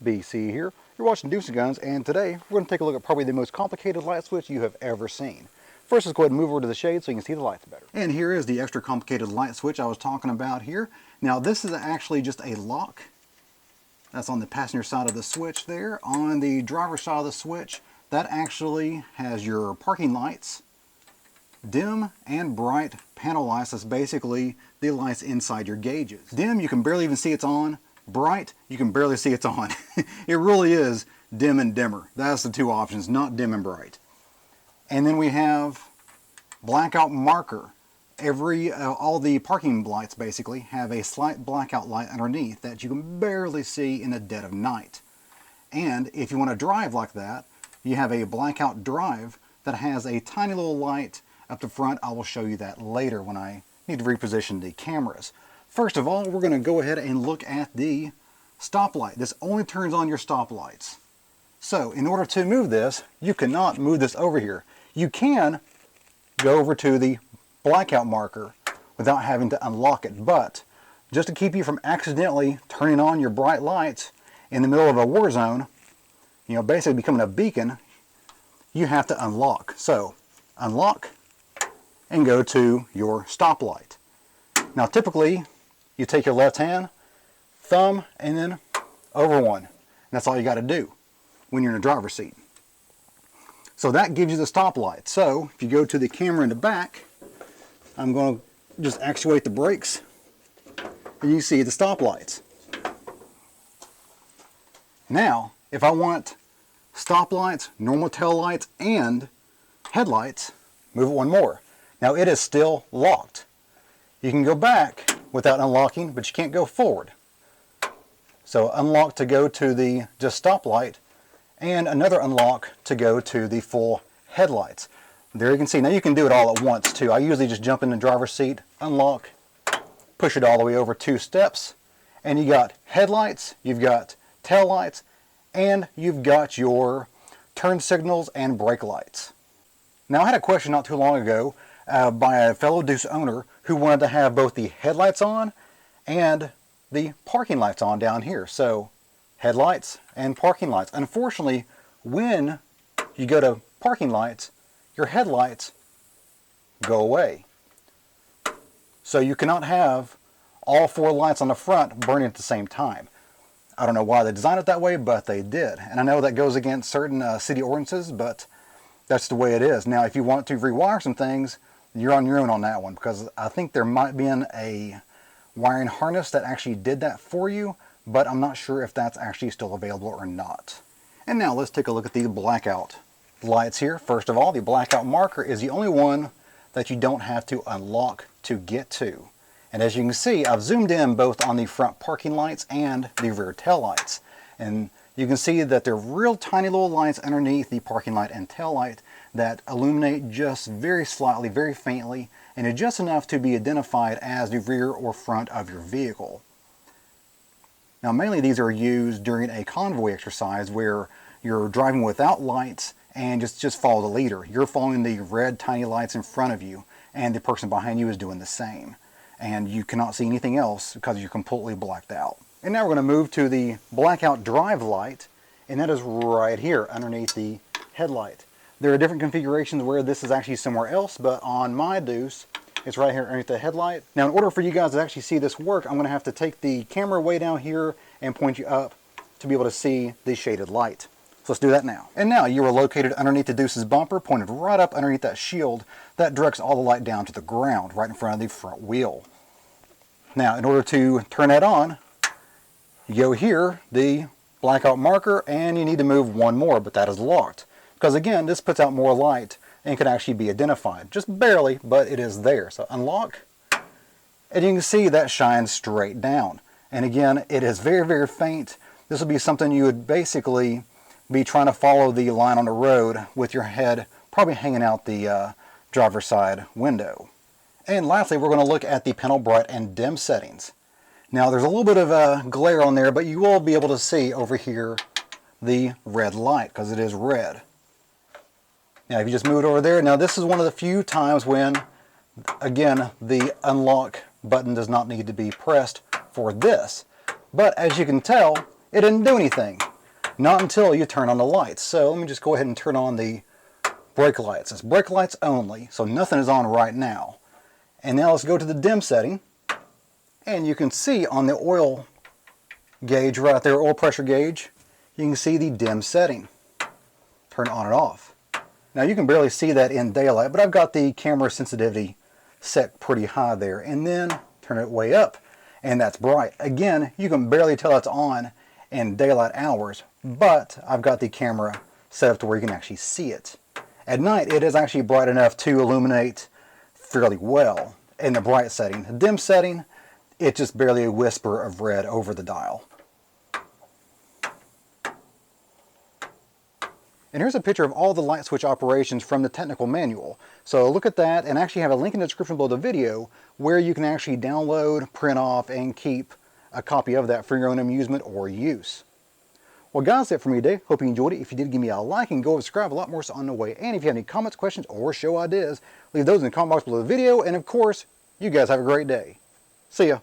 BC here. You're watching Deuce and Guns, and today we're going to take a look at probably the most complicated light switch you have ever seen. First, let's go ahead and move over to the shade so you can see the lights better. And here is the extra complicated light switch I was talking about here. Now this is actually just a lock. That's on the passenger side of the switch there. On the driver's side of the switch, that actually has your parking lights, dim and bright panel lights. That's basically the lights inside your gauges. Dim, you can barely even see it's on. Bright, you can barely see it's on. It really is dim and dimmer. That's the two options, not dim and bright. And then we have blackout marker. All the parking lights basically have a slight blackout light underneath that you can barely see in the dead of night. And if you want to drive like that, you have a blackout drive that has a tiny little light up the front. I will show you that later when I need to reposition the cameras. First of all, we're going to go ahead and look at the stoplight. This only turns on your stoplights. So in order to move this, you cannot move this over here. You can go over to the blackout marker without having to unlock it, but just to keep you from accidentally turning on your bright lights in the middle of a war zone, you know, basically becoming a beacon, you have to unlock. So unlock and go to your stoplight. Now typically you take your left hand, thumb, and then over one. And that's all you got to do when you're in the driver's seat. So that gives you the stoplight. So if you go to the camera in the back, I'm going to just actuate the brakes, and you see the stoplights. Now, if I want stoplights, normal tail lights, and headlights, move it one more. Now it is still locked. You can go back without unlocking, but you can't go forward. So unlock to go to the just stoplight, and another unlock to go to the full headlights. There you can see, now you can do it all at once too. I usually just jump in the driver's seat, unlock, push it all the way over 2 steps, and you got headlights, you've got tail lights, and you've got your turn signals and brake lights. Now I had a question not too long ago by a fellow Deuce owner who wanted to have both the headlights on and the parking lights on down here. So headlights and parking lights. Unfortunately, when you go to parking lights, your headlights go away. So you cannot have all 4 lights on the front burning at the same time. I don't know why they designed it that way, but they did. And I know that goes against certain city ordinances, but that's the way it is. Now, if you want to rewire some things, you're on your own on that one, because I think there might be a wiring harness that actually did that for you, but I'm not sure if that's actually still available or not. And now let's take a look at the blackout lights here. First of all, the blackout marker is the only one that you don't have to unlock to get to. And as you can see, I've zoomed in both on the front parking lights and the rear tail lights. And you can see that they're real tiny little lights underneath the parking light and tail light that illuminate just very slightly, very faintly, and are just enough to be identified as the rear or front of your vehicle. Now mainly these are used during a convoy exercise where you're driving without lights and just follow the leader. You're following the red tiny lights in front of you, and the person behind you is doing the same. And you cannot see anything else because you're completely blacked out. And now we're going to move to the blackout drive light, and that is right here underneath the headlight. There are different configurations where this is actually somewhere else, but on my Deuce, it's right here underneath the headlight. Now in order for you guys to actually see this work, I'm going to have to take the camera way down here and point you up to be able to see the shaded light. So let's do that now. And now you are located underneath the Deuce's bumper, pointed right up underneath that shield that directs all the light down to the ground, right in front of the front wheel. Now in order to turn that on, you go here, the blackout marker, and you need to move one more, but that is locked. Because again, this puts out more light and can actually be identified. Just barely, but it is there. So unlock, and you can see that shines straight down. And again, it is very, very faint. This would be something you would basically be trying to follow the line on the road with your head probably hanging out the driver's side window. And lastly, we're going to look at the panel bright and dim settings. Now there's a little bit of a glare on there, but you will be able to see over here the red light because it is red. Now if you just move it over there, now this is one of the few times when, again, the unlock button does not need to be pressed for this. But as you can tell, it didn't do anything. not until you turn on the lights. So let me just go ahead and turn on the brake lights. It's brake lights only, so nothing is on right now. And now let's go to the dim setting, and you can see on the oil gauge right there, oil pressure gauge, you can see the dim setting. Turn it on and off. Now you can barely see that in daylight, but I've got the camera sensitivity set pretty high there. And then turn it way up, and that's bright. Again, you can barely tell it's on in daylight hours, but I've got the camera set up to where you can actually see it. At night, it is actually bright enough to illuminate fairly well in the bright setting. The dim setting, it's just barely a whisper of red over the dial. And here's a picture of all the light switch operations from the technical manual. So look at that, and actually have a link in the description below the video where you can actually download, print off, and keep a copy of that for your own amusement or use. Well guys, that's it for me today. Hope you enjoyed it. If you did, give me a like and go subscribe. A lot more is on the way. And if you have any comments, questions, or show ideas, leave those in the comment box below the video. And of course, you guys have a great day. See ya.